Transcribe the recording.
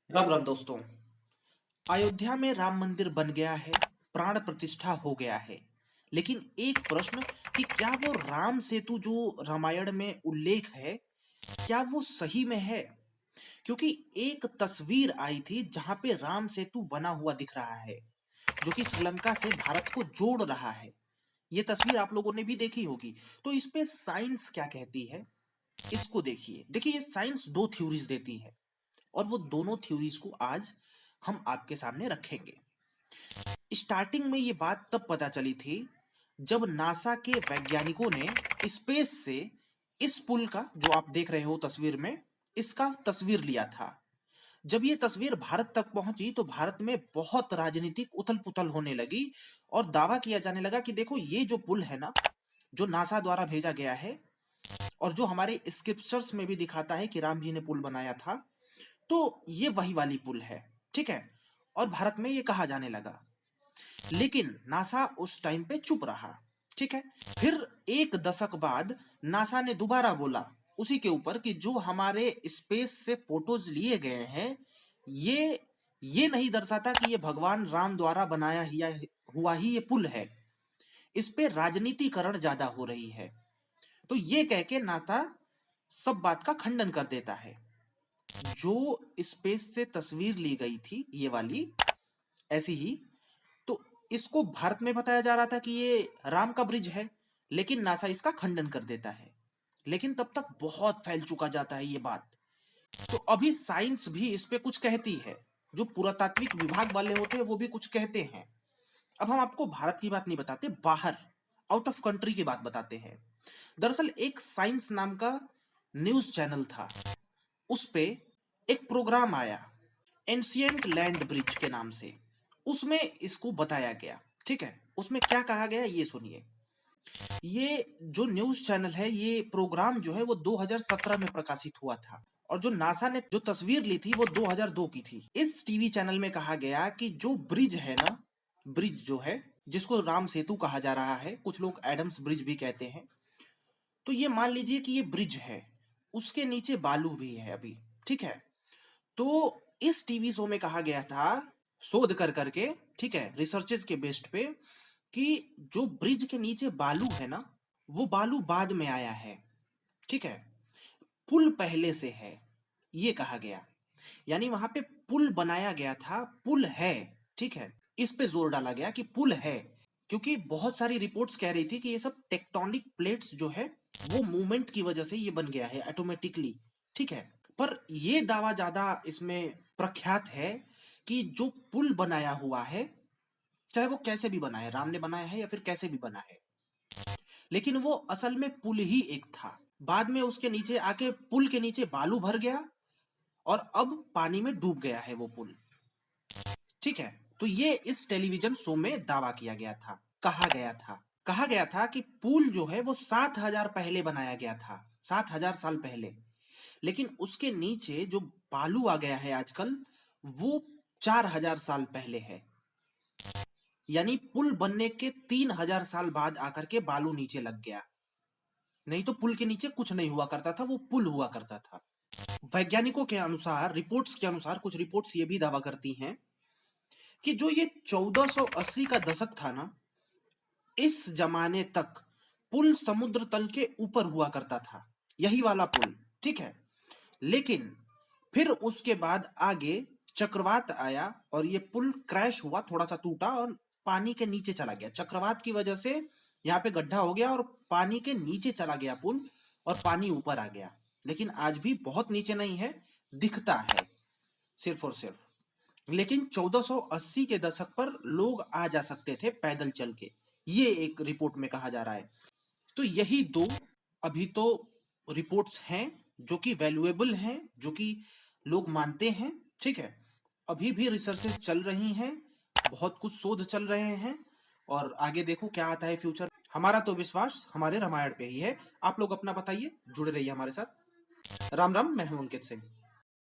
राम राम दोस्तों। अयोध्या में राम मंदिर बन गया है, प्राण प्रतिष्ठा हो गया है। लेकिन एक प्रश्न कि क्या वो राम सेतु जो रामायण में उल्लेख है, क्या वो सही में है? क्योंकि एक तस्वीर आई थी जहां पे राम सेतु बना हुआ दिख रहा है, जो कि श्रीलंका से भारत को जोड़ रहा है। ये तस्वीर आप लोगों ने भी देखी होगी। तो इस पे साइंस क्या कहती है, इसको देखिए। देखिए, ये साइंस दो थ्योरीज देती है और वो दोनों थ्योरीज को आज हम आपके सामने रखेंगे। स्टार्टिंग में ये बात तब पता चली थी जब नासा के वैज्ञानिकों ने स्पेस से इस पुल का, जो आप देख रहे हो तस्वीर में, इसका तस्वीर लिया था। जब ये तस्वीर भारत तक पहुंची तो भारत में बहुत राजनीतिक उथल पुथल होने लगी और दावा किया जाने लगा कि देखो, ये जो पुल है ना, जो नासा द्वारा भेजा गया है और जो हमारे स्क्रिप्चर्स में भी दिखाता है कि राम जी ने पुल बनाया था, तो ये वही वाली पुल है। ठीक है। और भारत में ये कहा जाने लगा। लेकिन नासा उस टाइम पे चुप रहा। ठीक है। फिर एक दशक बाद नासा ने दोबारा बोला उसी के ऊपर कि जो हमारे स्पेस से फोटोज लिए गए हैं, ये ये नहीं दर्शाता कि ये भगवान राम द्वारा बनाया हुआ ही ये पुल है। इस पे राजनीतिकरण ज्यादा हो रही है। तो ये कह के नासा सब बात का खंडन कर देता है। जो स्पेस से तस्वीर ली गई थी ये वाली, ऐसी ही, तो इसको भारत में बताया जा रहा था कि ये राम का ब्रिज है, लेकिन नासा इसका खंडन कर देता है। लेकिन तब तक बहुत फैल चुका जाता है ये बात। तो अभी साइंस भी इस पे कुछ कहती है, जो पुरातात्विक विभाग वाले होते हैं वो भी कुछ कहते हैं। अब हम आपको भारत की बात नहीं बताते, बाहर आउट ऑफ कंट्री की बात बताते हैं। दरअसल एक साइंस नाम का न्यूज चैनल था, उस पे एक प्रोग्राम आया एंशियंट लैंड ब्रिज के नाम से। उसमें इसको बताया गया। ठीक है। उसमें क्या कहा गया ये सुनिए। ये जो न्यूज चैनल है, ये प्रोग्राम जो है वो 2017 में प्रकाशित हुआ था और जो नासा ने जो तस्वीर ली थी वो 2002 की थी। इस टीवी चैनल में कहा गया कि जो ब्रिज है ना, ब्रिज जो है जिसको राम सेतु कहा जा रहा है, कुछ लोग एडम्स ब्रिज भी कहते हैं, तो ये मान लीजिए कि ये ब्रिज है, उसके नीचे बालू भी है अभी। ठीक है। तो इस टीवी शो में कहा गया था, शोध कर करके, ठीक है, रिसर्चेस के बेस्ड पे, कि जो ब्रिज के नीचे बालू है ना, वो बालू बाद में आया है। ठीक है। पुल पहले से है, ये कहा गया। यानी वहां पे पुल बनाया गया था, पुल है। ठीक है। इस पे जोर डाला गया कि पुल है, क्योंकि बहुत सारी रिपोर्ट्स कह रही थी कि ये सब टेक्टोनिक प्लेट्स जो है वो मूवमेंट की वजह से ये बन गया है ऑटोमेटिकली। ठीक है। पर ये दावा ज्यादा इसमें प्रख्यात है कि जो पुल बनाया हुआ है, चाहे वो कैसे भी बना है, राम ने बनाया है या फिर कैसे भी बना है, लेकिन वो असल में पुल ही एक था। बाद में उसके नीचे आके पुल के नीचे बालू भर गया और अब पानी में डूब गया है वो पुल। ठीक है। तो ये इस टेलीविजन शो में दावा किया गया था, कहा गया था कि पुल जो है वो 7,000 पहले बनाया गया था, 7,000 साल पहले। लेकिन उसके नीचे जो बालू आ गया है आजकल, वो 4,000 साल पहले है। यानी पुल बनने के 3,000 साल बाद आकर के बालू नीचे लग गया। नहीं तो पुल के नीचे कुछ नहीं हुआ करता था, वो पुल हुआ करता था। वैज्ञानिकों के अनुसार, रिपोर्ट्स के अनुसार, कुछ रिपोर्ट्स ये भी दावा करती हैं कि जो ये 1480 का दशक था ना, इस जमाने तक पुल समुद्र तल के ऊपर हुआ करता था, यही वाला पुल। ठीक है। लेकिन फिर उसके बाद आगे चक्रवात आया और ये पुल क्रैश हुआ, थोड़ा सा टूटा और पानी के नीचे चला गया। चक्रवात की वजह से यहाँ पे गड्ढा हो गया और पानी के नीचे चला गया पुल और पानी ऊपर आ गया। लेकिन आज भी बहुत नीचे नहीं है, दिखता है सिर्फ और सिर्फ। लेकिन 1480 के दशक पर लोग आ जा सकते थे पैदल चल के, ये एक रिपोर्ट में कहा जा रहा है। तो यही दो अभी तो रिपोर्ट्स हैं जो कि वैल्यूएबल हैं, जो कि लोग मानते हैं। ठीक है। अभी भी रिसर्चेस चल रही हैं, बहुत कुछ शोध चल रहे हैं और आगे देखो क्या आता है फ्यूचर। हमारा तो विश्वास हमारे रामायण पे ही है। आप लोग अपना बताइए, जुड़े रहिए हमारे साथ। राम राम, मैं हूं अंकित सिंह।